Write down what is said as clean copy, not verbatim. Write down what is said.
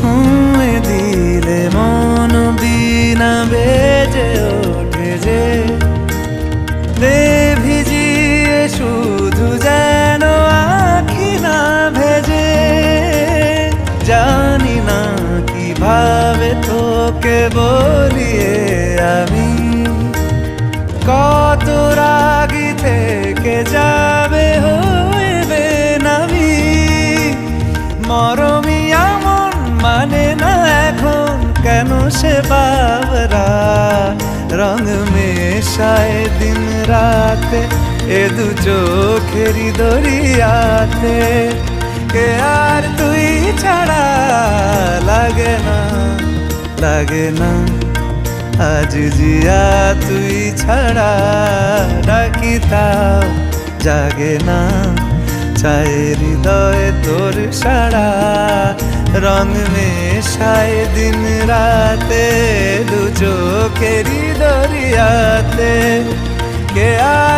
ছুঁয়ে দিলে মন বিনা বেজে ওঠে যে দে ভিজিয়ে শুধু যেন আখি না ভেজে জানি না কিভাবে তোকে বলিয়ে আমি কত রাগি থেকে যাবে হইবে নামি মরমি এমন মানে না এখন কেন সে বাবরা রং মেশায় দিন রাতে এ দু চোখেরই দরিয়াতে কে আর তুই ছাড়া লাগে না লাগে না আজ জিয়া তুই ছাড়া ডাকি তাও জাগে না চায় হৃদয় তোর সারা রং মেশায় দিন রাতে দু চোখেরই দরিয়াতে কে আর